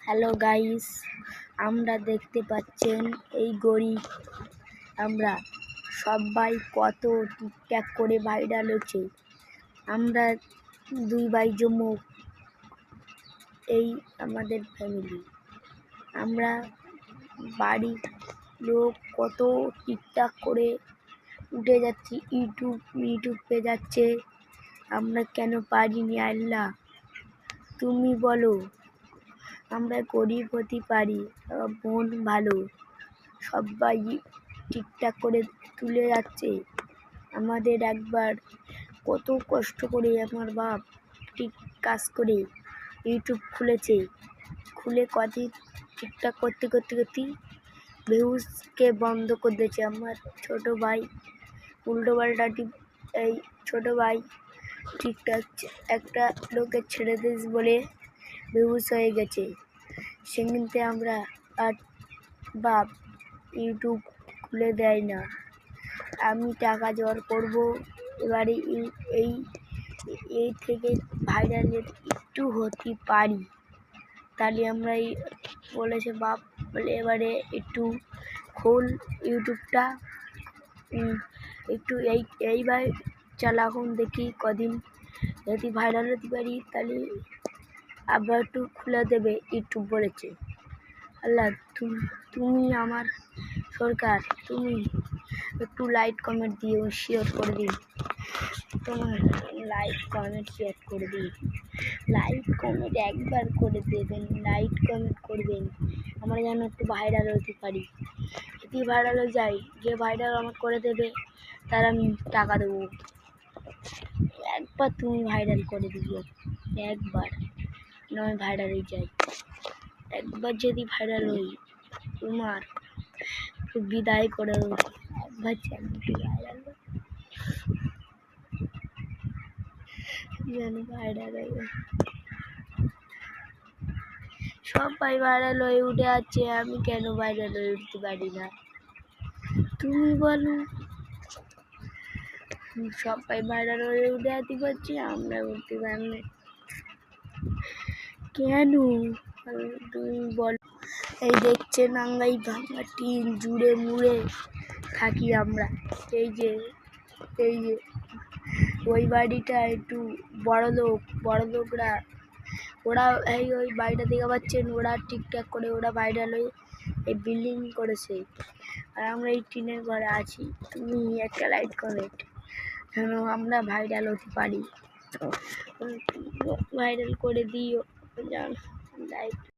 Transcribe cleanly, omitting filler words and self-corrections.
Hello guys, আমরা দেখতে পাচ্ছেন এই গরিব আমরা সবাই কত টিকটক করে ভাইরাল হচ্ছে। আমরা দুই ভাই জমুক, এই আমাদের ফ্যামিলি। আমরা বাড়ির লোক কত টিকটক করে উঠে যাচ্ছি, ইউটিউব পেয়ে যাচ্ছে। আমরা কেন পারিনি? আল্লাহ তুমি বলো। আমরা গরিব হতে পারি, মন ভালো, সবাই ঠিকঠাক করে তুলে যাচ্ছে। আমাদের একবার কত কষ্ট করে আমার বাপ ঠিক কাজ করে ইউটিউব খুলেছে, খুলে কদিন ঠিকঠাক করতে ভিউজকে বন্ধ করে দিয়েছে। আমার ছোটো ভাই উল্টো পাল্টা এই ছোটো ভাই ঠিকঠাক একটা লোকের ছেড়ে দিস বলে ভিউজ হয়ে গেছে। সেখানতে আমরা আর বাপ ইউটিউব খুলে দেয় না। আমি টাকা জোগাড় করবো, এবারে এই থেকে ভাইরালের একটু হতে পারি। তাহলে আমরা বলেছে বাপ বলে এবারে একটু খোল ইউটিউবটা, একটু এইবার চালাখন দেখি কদিন যদি ভাইরাল হতে পারি তাহলে আবার একটু খুলে দেবে ইউটিউব বলেছে। আল্লাহ তুমি আমার সরকার, তুমি একটু লাইক কমেন্ট দিও, শেয়ার করে দিন। তোমার লাইক কমেন্ট শেয়ার করে দিন, লাইক কমেন্ট একবার করে দেবেন, লাইক কমেন্ট করবেন। আমরা যেন একটু ভাইরাল হতে পারি। যদি ভাইরাল হয়ে যাই, যে ভাইরাল আমার করে দেবে তার আমি টাকা দেবো। একবার তুমি ভাইরাল করে দিও, একবার নয় ভাইরাল হয়ে যাই। একবার যদি ভাইরাল হই তোমার বিদায় করে দেবো। একবার চ্যানেলটি ভাইরাল যেন ভাইরাল হয়ে সবাই ভাইরাল হয়ে উঠে আছে, আমি কেন ভাইরাল হয়ে উঠতে পারি না? তুমি বলো। সবাই ভাইরাল হয়ে উঠে যেতে পারছি, আমরা উঠতে পারি না কেন? তুমি বলো। এই দেখছেন আঙ্গাই ভাঙা টিন জুড়ে মুড়ে থাকি আমরা। এই যে ওই বাড়িটা একটু বড় লোকরা, ওরা ওই বাড়িটা দেখতে পাচ্ছেন, ওরা ঠিকঠাক করে ওরা ভাইরাল হয়ে এই বিল্ডিং করেছে, আর আমরা এই টিনের ঘরে আছি। তুমি একটা লাইক কমেন্ট যেন আমরা ভাইরাল হতে পারি, ভাইরাল করে দিও। লাইক